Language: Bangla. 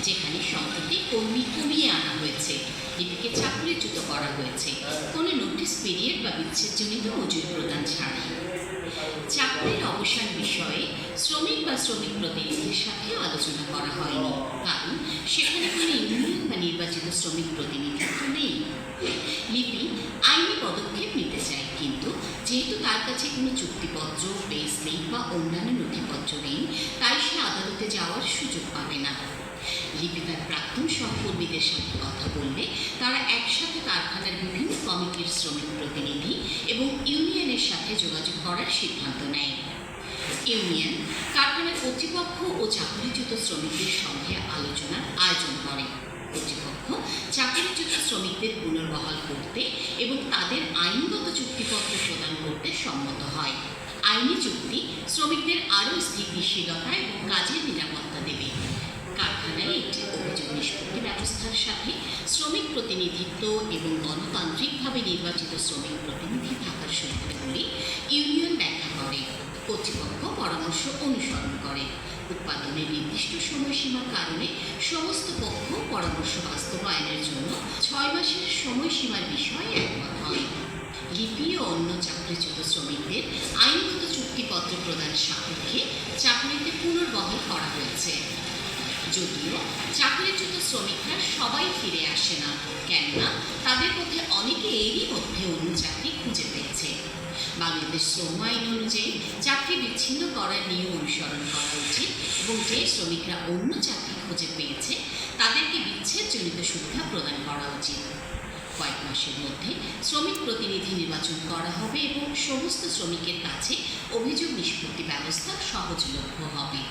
যেখানে সম্প্রতি কর্মী কমিয়ে আনা হয়েছে, লিপিকে চাকরিচ্যুত করা হয়েছে কোনো নোটিশ পিরিয়ড বা বিচ্ছেদজনিত মজুরি প্রদান ছাড়াই। চাকরির অবসান বিষয়ে শ্রমিক বা শ্রমিক প্রতিনিধির সাথে আলোচনা করা হয়নি, কারণ সেখানে কোনো ইউনিয়ন বা নির্বাচিত শ্রমিক প্রতিনিধিত্ব নেই। লিপি আইনি পদক্ষেপ নিতে চায়, কিন্তু যেহেতু তার কাছে কোনো চুক্তিপত্র, পে স্লিপ বা অন্যান্য নথিপত্র নেই, তাই সে আদালতে যাওয়ার সুযোগ পাবে না। লিপি তার প্রাক্তন সহকর্মীদের সাথে কথা বললে তারা একসাথে কারখানার বিভিন্ন কমিটির শ্রমিক প্রতিনিধি এবং ইউনিয়নের সাথে যোগাযোগ করার সিদ্ধান্ত নেয়। ইউনিয়ন কারখানার কর্তৃপক্ষ ও চাকরিচ্যুত শ্রমিকদের সঙ্গে আলোচনার আয়োজন করে। কর্তৃপক্ষ চাকরিচ্যুত শ্রমিকদের পুনর্বহাল করতে এবং তাদের আইনগত চুক্তিপত্র প্রদান করতে সম্মত হয়। আইনি চুক্তি শ্রমিকদের আরও স্থিতিশীলতা এবং কাজের নিরাপত্তা দেবে। কারখানায় একটি অভিযোগ নিষ্পত্তি ব্যবস্থার সাথে শ্রমিক প্রতিনিধিত্ব এবং গণতান্ত্রিকভাবে নির্বাচিত শ্রমিক প্রতিনিধি থাকার সুবিধাগুলি ইউনিয়ন ব্যাখ্যা করে। কর্তৃপক্ষ পরামর্শ অনুসরণ করে। উৎপাদনের নির্দিষ্ট সময়সীমার কারণে সমস্ত পক্ষ পরামর্শ বাস্তবায়নের জন্য 6 মাসের সময়সীমার বিষয়ে একমত হয়। লিপি ও অন্য চাকরিচ্যুত শ্রমিকদের আইনগত চুক্তিপত্র প্রদান সাপেক্ষে চাকরিতে পুনর্বহাল করা হয়েছে। যদিও চাকরিচ্যুত শ্রমিকরা সবাই ফিরে আসে না, কেননা তাদের মধ্যে অনেকে এরই মধ্যে অন্য চাকরি খুঁজে পেয়েছে। বাংলাদেশ শ্রম আইন অনুযায়ী চাকরি বিচ্ছিন্ন করার নিয়ম অনুসরণ করা উচিত এবং যে শ্রমিকরা অন্য চাকরি খুঁজে পেয়েছে তাদেরকে বিচ্ছেদজনিত সুবিধা প্রদান করা উচিত। কয়েক মাসের মধ্যে শ্রমিক প্রতিনিধি নির্বাচন করা হবে এবং সমস্ত শ্রমিকের কাছে অভিযোগ নিষ্পত্তি ব্যবস্থা সহজলভ্য হবে।